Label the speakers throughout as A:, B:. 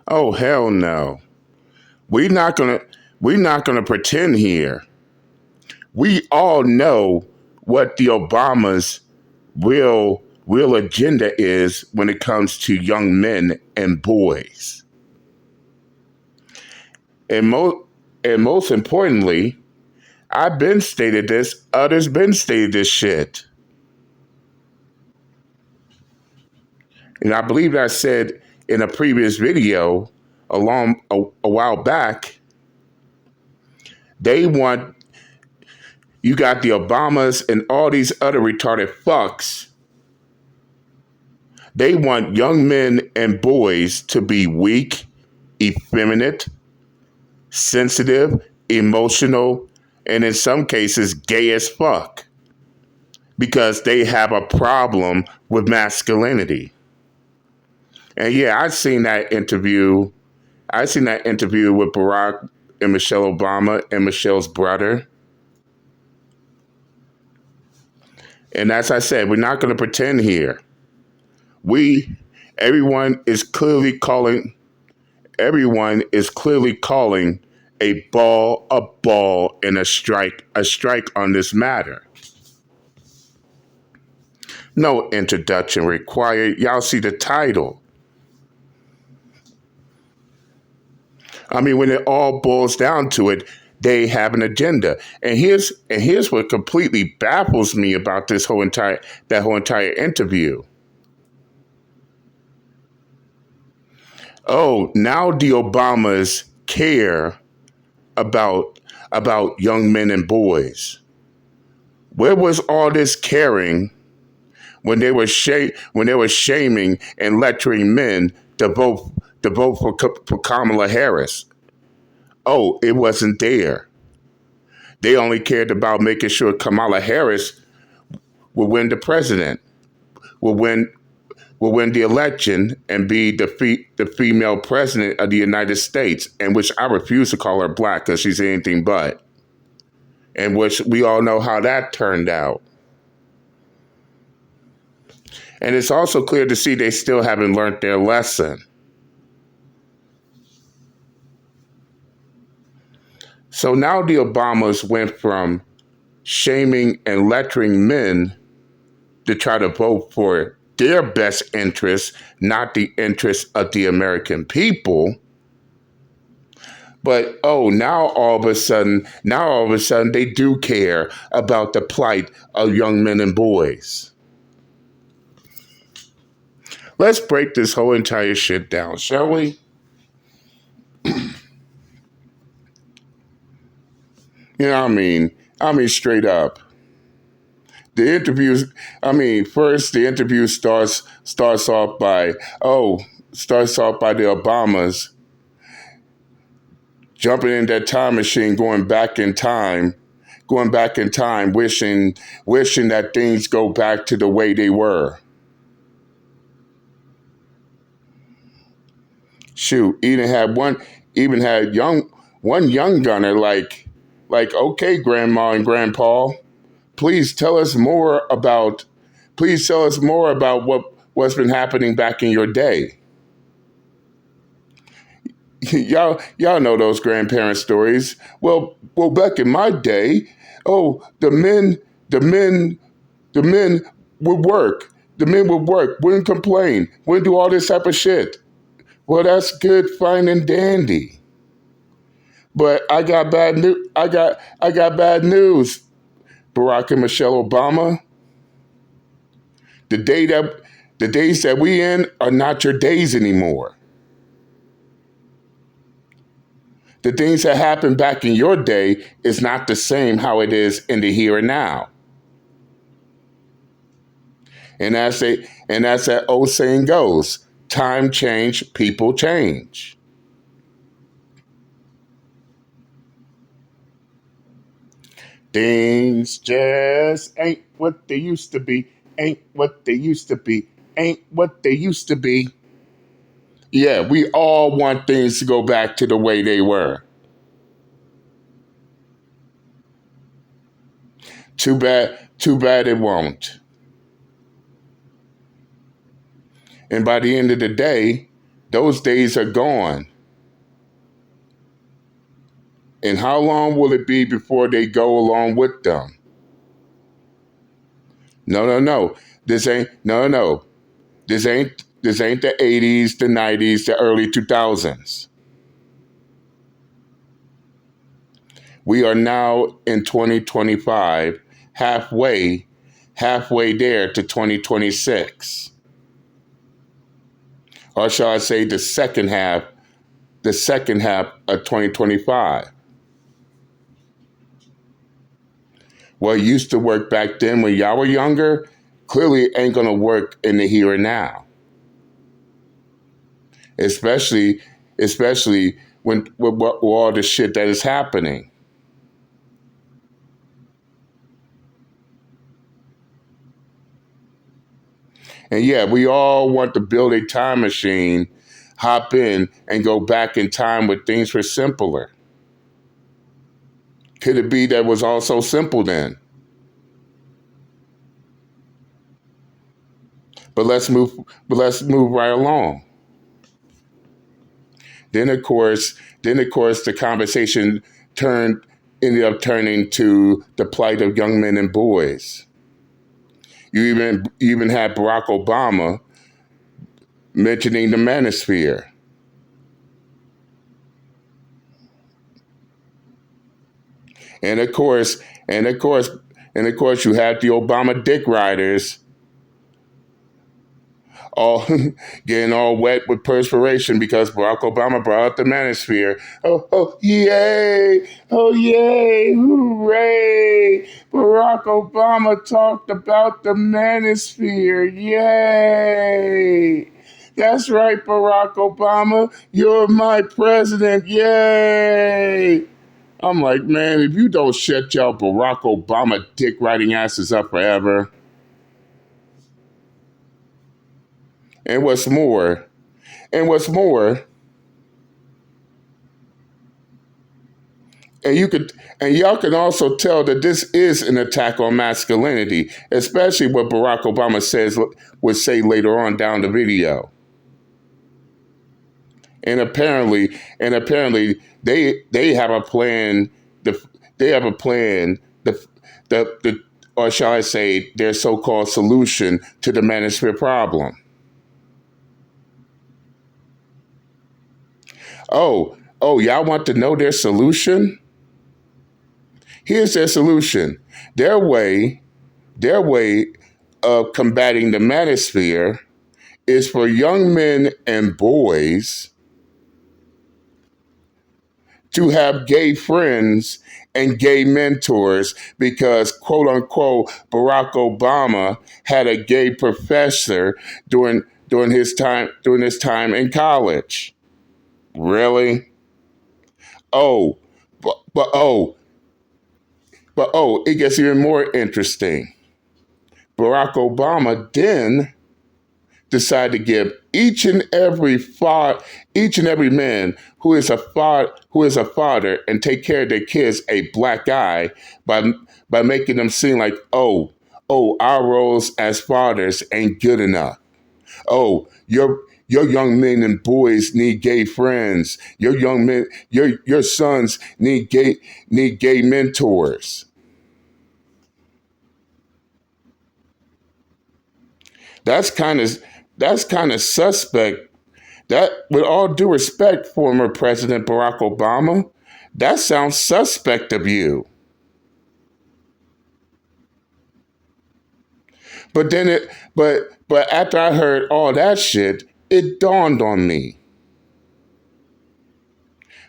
A: Oh hell no. We're not gonna we're not gonna pretend here. We all know what the Obamas real agenda is when it comes to young men and boys. And most importantly, I've been stated this, others been stated this shit. And I believe I said in a previous video a while back, they want you got the Obamas and all these other retarded fucks. They want young men and boys to be weak, effeminate, sensitive, emotional, and in some cases gay as fuck because they have a problem with masculinity. And yeah, I've seen that interview. I seen that interview with Barack and Michelle Obama and Michelle's brother. And as I said, we're not going to pretend here. We, everyone is clearly calling. Everyone is clearly calling a ball, and a strike on this matter. No introduction required. Y'all see the title. I mean, when it all boils down to it, they have an agenda. And here's what completely baffles me about that whole entire interview. Oh, now the Obamas care about young men and boys. Where was all this caring when they were shaming and lecturing men to vote for Kamala Harris? Oh, it wasn't there. They only cared about making sure Kamala Harris will win the president, will win will win the election and be the female president of the United States, and which I refuse to call her black because she's anything but. And which we all know how that turned out. And it's also clear to see they still haven't learned their lesson. So now the Obamas went from shaming and lecturing men to try to vote for their best interests, not the interests of the American people. But now all of a sudden, they do care about the plight of young men and boys. Let's break this whole entire shit down, shall we? You know what I mean? I mean, straight up. The interviews. I mean, first the interview starts off by the Obamas jumping in that time machine, going back in time, wishing that things go back to the way they were. Shoot, even had one young gunner like, okay, grandma and grandpa, please tell us more about what's been happening back in your day. y'all know those grandparent stories. Well, back in my day, the men would work. The men would work, wouldn't complain, wouldn't do all this type of shit. Well, that's good, fine, and dandy. But I got bad news. I got bad news, Barack and Michelle Obama. The days that we in are not your days anymore. The things that happened back in your day is not the same how it is in the here and now. And as that old saying goes, time change, people change. Things just ain't what they used to be, ain't what they used to be, ain't what they used to be. Yeah, we all want things to go back to the way they were. Too bad it won't. And by the end of the day, Those days are gone. And how long will it be before they go along with them? No, no, no. This ain't no, no. This ain't the 80s, the 90s, the early 2000s. We are now in 2025, halfway there to 2026. Or shall I say the second half of 2025. What used to work back then when y'all were younger, clearly ain't gonna work in the here and now. Especially when with all the shit that is happening. And yeah, we all want to build a time machine, hop in, and go back in time when things were simpler. Could it be that it was all so simple then? But let's move. But let's move right along. Then of course, the conversation turned ended up turning to the plight of young men and boys. You even had Barack Obama mentioning the manosphere. And of course, and of course, and of course, you have the Obama dick riders all getting all wet with perspiration because Barack Obama brought up the manosphere. Oh, yay! Oh, yay! Hooray! Barack Obama talked about the manosphere. Yay! That's right, Barack Obama. You're my president. Yay! I'm like, man, if you don't shut y'all Barack Obama dick riding asses up forever. And what's more, and what's more, and you could and y'all can also tell that this is an attack on masculinity, especially what Barack Obama would say later on down the video. And apparently they have a plan. They have a plan. The or shall I say their so-called solution to the manosphere problem. Oh, y'all want to know their solution? Here's their solution. Their way of combating the manosphere is for young men and boys to have gay friends and gay mentors because quote unquote Barack Obama had a gay professor during his time in college. Really? Oh, but it gets even more interesting. Barack Obama then decided to give each and every man who is a father and take care of their kids a black eye by making them seem like our roles as fathers ain't good enough. Oh, your young men and boys need gay friends. Your sons need gay mentors. That's kind of that's kind of suspect. That, with all due respect, former President Barack Obama, that sounds suspect of you. But then but after I heard all that shit, it dawned on me.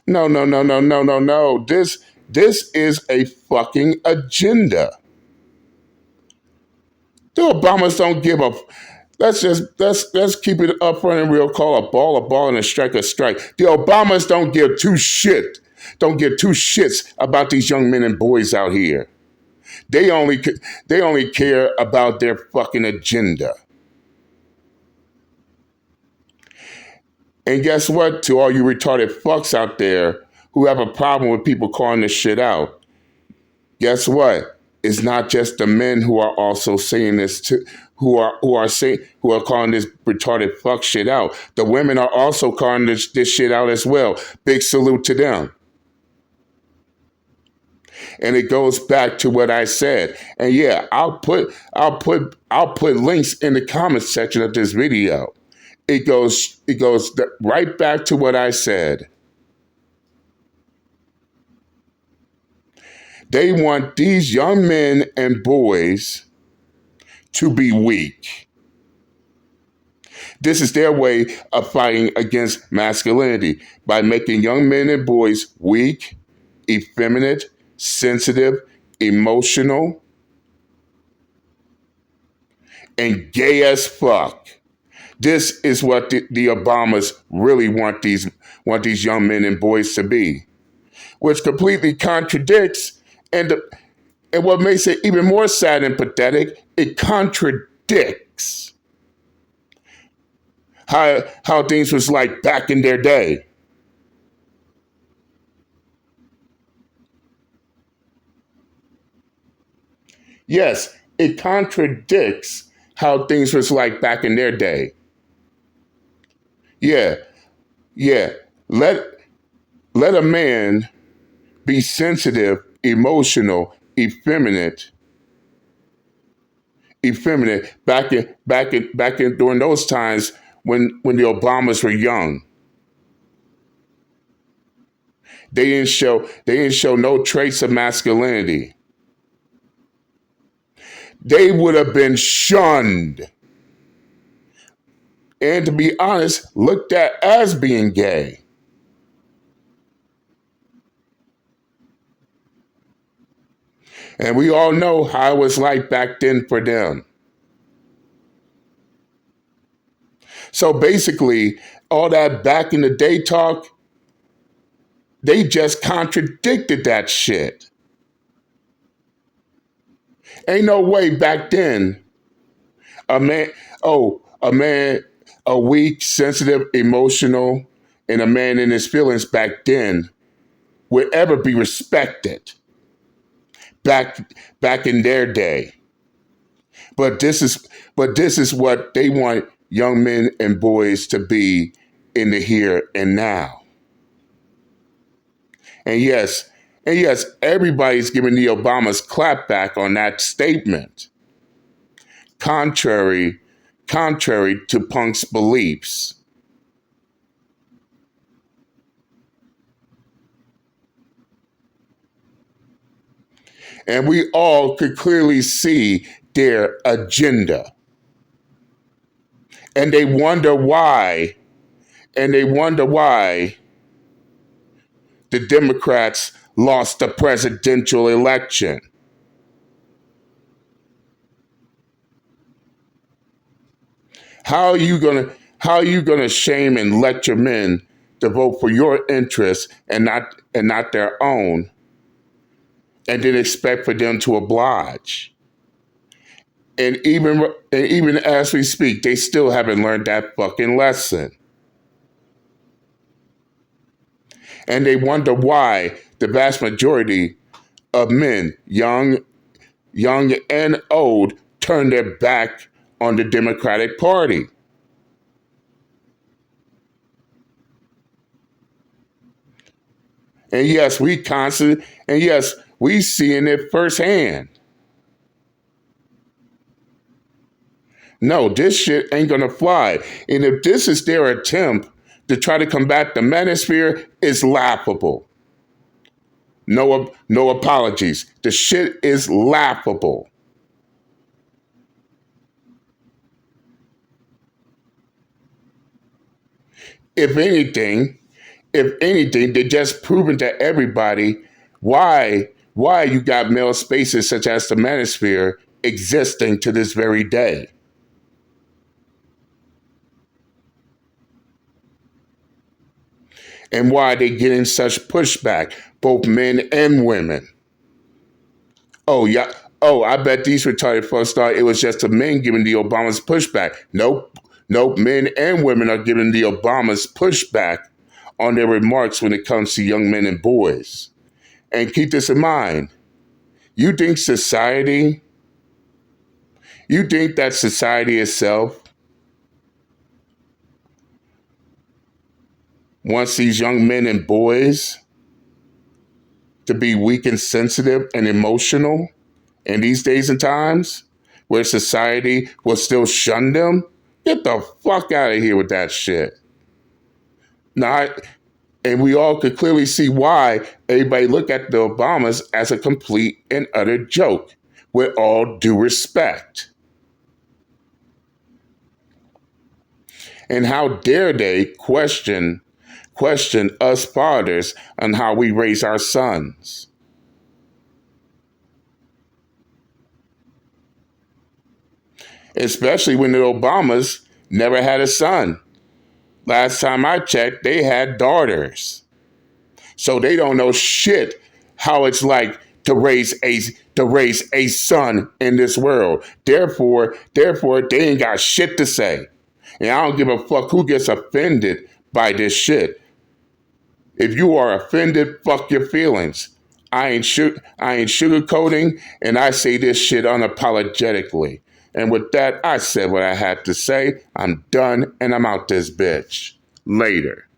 A: No, no, no, no, no, no, no. This is a fucking agenda. The Obamas don't give a. Let's keep it upfront and real. Call a ball, and a strike. The Obamas don't give two shit. Don't give two shits about these young men and boys out here. They only care about their fucking agenda. And guess what? To all you retarded fucks out there who have a problem with people calling this shit out, guess what? It's not just the men who are also saying this to who are calling this retarded fuck shit out. The women are also calling this shit out as well. Big salute to them. And it goes back to what I said. And yeah, I'll put links in the comments section of this video. It goes right back to what I said. They want these young men and boys to be weak. This is their way of fighting against masculinity by making young men and boys weak, effeminate, sensitive, emotional, and gay as fuck. This is what the Obamas really want these young men and boys to be, which completely contradicts and what makes it even more sad and pathetic, it contradicts how things was like back in their day. Yes, it contradicts how things was like back in their day. Yeah, yeah. Let a man be sensitive, emotional, effeminate back in during those times when the Obamas were young. They didn't show no trace of masculinity. They would have been shunned. And to be honest, looked at as being gay. And we all know how it was like back then for them. So basically, all that back in the day talk, they just contradicted that shit. Ain't no way back then a man, a weak, sensitive, emotional, and a man in his feelings back then would ever be respected back in their day. But this is what they want young men and boys to be in the here and now. And yes, everybody's giving the Obamas clapback on that statement. Contrary to Punk's beliefs. And we all could clearly see their agenda. And they wonder why the Democrats lost the presidential election. How are you gonna shame and lecture men to vote for your interests and not their own, and then expect for them to oblige? And even as we speak, they still haven't learned that fucking lesson. And they wonder why the vast majority of men, young and old, turn their back on the Democratic Party. And yes, we seeing it firsthand. No, this shit ain't gonna fly. And if this is their attempt to try to combat the manosphere, it's laughable. No apologies. The shit is laughable. If anything, they're just proving to everybody why you got male spaces such as the manosphere existing to this very day. And why they getting such pushback, both men and women. Oh, yeah. Oh, I bet these retarded folks thought it was just the men giving the Obamas pushback. Nope. Men and women are giving the Obamas pushback on their remarks when it comes to young men and boys. And keep this in mind. You think society, you think that society itself wants these young men and boys to be weak and sensitive and emotional in these days and times where society will still shun them? Get the fuck out of here with that shit. Now, and we all could clearly see why everybody look at the Obamas as a complete and utter joke, with all due respect. And how dare they question us fathers on how we raise our sons? Especially when the Obamas never had a son. Last time I checked, they had daughters. So they don't know shit how it's like to raise a son in this world. Therefore, they ain't got shit to say. And I don't give a fuck who gets offended by this shit. If you are offended, fuck your feelings. I ain't sugarcoating, and I say this shit unapologetically. And with that, I said what I had to say. I'm done, and I'm out this bitch. Later.